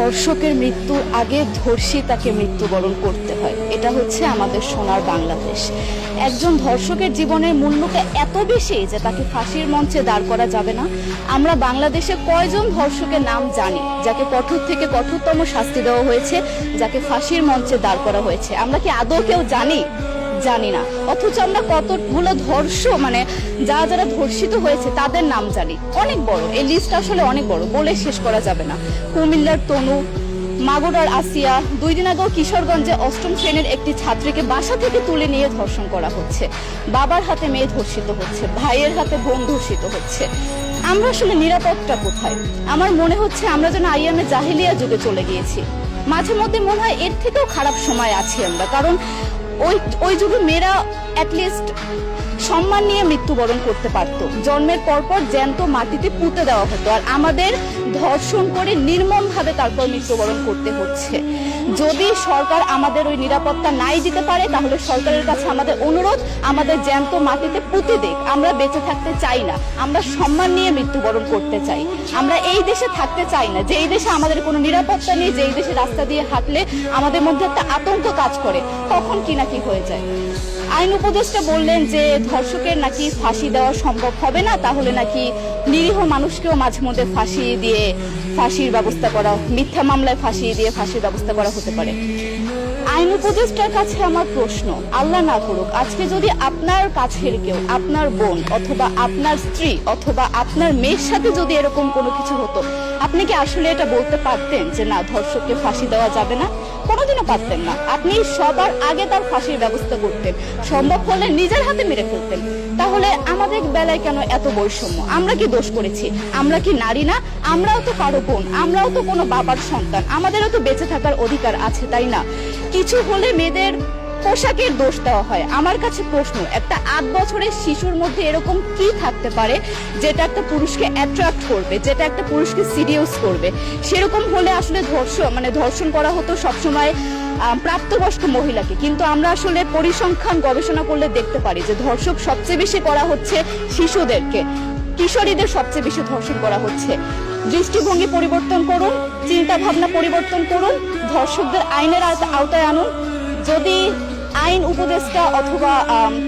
ধর্ষকের মৃত্যুর আগে ধর্ষী তাকে মৃত্যুবরণ করতে হয়। এটা হচ্ছে আমাদের সোনার বাংলাদেশ। একজন ধর্ষকের জীবনের মূল্যটা এত বেশি যে তাকে ফাঁসির মঞ্চে দাঁড় করা যাবে না। আমরা বাংলাদেশে কয়জন ধর্ষকের নাম জানি যাকে কঠোর থেকে কঠোরতম শাস্তি দেওয়া হয়েছে, যাকে ফাঁসির মঞ্চে দাঁড় করা হয়েছে? আমরা কি আদৌ কেউ জানি না। অথচ আমরা কতগুলো যারা ধর্ষিত হয়েছে তাদের নাম জানি। অনেক বড় এই লিস্ট, আসলে অনেক বড়, বলে শেষ করা যাবে না। কুমিল্লার তনু, মাগুরার আসিয়া, 2 দিন আগেও কিশোরগঞ্জে 8ম শ্রেণীর একটি ছাত্রীকে বাসা থেকে তুলে নিয়ে ধর্ষণ করা হচ্ছে। বাবার হাতে মেয়ে ধর্ষিত হচ্ছে, ভাইয়ের হাতে বোন ধর্ষিত হচ্ছে। আমরা আসলে নিরাপদটা কোথায়? আমার মনে হচ্ছে আমরা যেন আইয়ামে জাহিলিয়া যুগে চলে গিয়েছি। মাঝে মধ্যে মনে হয় এর থেকেও খারাপ সময় আছি আমরা, কারণ ওই যুগে মেয়েরা অ্যাটলিস্ট সম্মান নিয়ে মৃত্যুবরণ করতে পারত। জন্মের পরপর জ্যান্ত মাটিতে পুঁতে দেওয়া হতো, আর আমাদের ধর্ষণ করে নির্মমভাবে তারপর মৃত্যুবরণ করতে হচ্ছে। যদি সরকার আমাদের ওই নিরাপত্তা নাই দিতে পারে, তাহলে সরকারের কাছে আমাদের অনুরোধ, আমাদের জ্যান্ত মাটিতে পুঁতে দেখ। আমরা বেঁচে থাকতে চাই না, আমরা সম্মান নিয়ে মৃত্যুবরণ করতে চাই। আমরা এই দেশে থাকতে চাই না যে এই দেশে আমাদের কোনো নিরাপত্তা নেই, যে এই দেশে রাস্তা দিয়ে হাঁটলে আমাদের মধ্যে একটা আতঙ্ক কাজ করে, কখন কি না কি হয়ে যায়। আইন উপদেষ্টা বললেন যে ধর্ষকের নাকি ফাঁসি দেওয়া সম্ভব হবে না, তাহলে নাকি নিরীহ মানুষকেও মাঝে মধ্যে ফাঁসির ব্যবস্থা করা, মিথ্যা মামলায় ফাঁসিয়ে দিয়ে ফাঁসির ব্যবস্থা করা হতে পারে। আইন উপদেষ্টার কাছে আমার প্রশ্ন, আল্লাহ না করুক আজকে যদি আপনার কাছের কেউ, আপনার বোন অথবা আপনার স্ত্রী অথবা আপনার মেয়ের সাথে যদি এরকম কোনো কিছু হতো, আপনি কি আসলে এটা বলতে পারতেন যে না, ধর্ষককে ফাঁসি দেওয়া যাবে না? কোনোদিনও পারতেন না। আপনি সবার আগে তার ফাঁসির ব্যবস্থা করতেন, সম্ভব হলে নিজের হাতে মেরে ফেলতেন। তাহলে আমাদের বেলায় কেন এত বৈষম্য? আমরা কি দোষ করেছি? আমরা কি নারী না? আমরাও তো কারো বোন, আমরাও তো কোনো বাবার সন্তান, আমাদেরও তো বেঁচে থাকার অধিকার আছে, তাই না? কিছু হলে মেয়েদের পোশাকের দোষ দেওয়া হয়। আমার কাছে প্রশ্ন, একটা 8 বছরের শিশুর মধ্যে এরকম কি থাকতে পারে যেটা একটা পুরুষকে অ্যাট্রাক্ট করবে, যেটা একটা পুরুষকে সিরিয়াস করবে? সেরকম হলে আসলে ধর্ষণ করা হতো সবসময় প্রাপ্তবয়স্ক মহিলাকে। কিন্তু আমরা আসলে পরিসংখ্যান গবেষণা করলে দেখতে পারি যে ধর্ষক সবচেয়ে বেশি করা হচ্ছে শিশুদেরকে, কিশোরীদের সবচেয়ে বেশি ধর্ষণ করা হচ্ছে। দৃষ্টিভঙ্গি পরিবর্তন করুন, চিন্তা ভাবনা পরিবর্তন করুন, ধর্ষকদের আইনের আওতায় আনুন। যদি আইন উপদেষ্টা অথবা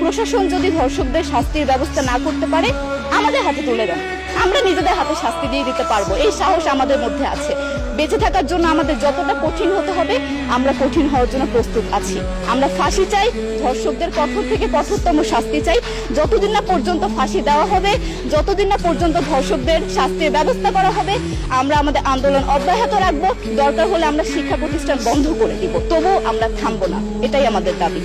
প্রশাসন যদি ধর্ষকদের শাস্তির ব্যবস্থা না করতে পারে, আমাদের হাতে তুলে দেন, আমরা নিজেদের হাতে শাস্তি দিয়ে দিতে পারবো। এই সাহস আমাদের মধ্যে আছে। বেঁচে থাকার জন্য আমাদের যতটা কঠিন হতে হবে, আমরা কঠিন হওয়ার জন্য প্রস্তুত আছি। আমরা ফাঁসি চাই, ধর্ষকদের কঠোর থেকে কঠোরতম শাস্তি চাই। যতদিন না পর্যন্ত ফাঁসি দেওয়া হবে, যতদিন না পর্যন্ত ধর্ষকদের শাস্তির ব্যবস্থা করা হবে, আমরা আমাদের আন্দোলন অব্যাহত রাখবো। দরকার হলে আমরা শিক্ষা প্রতিষ্ঠান বন্ধ করে দিব, তবুও আমরা থামবো না। এটাই আমাদের দাবি।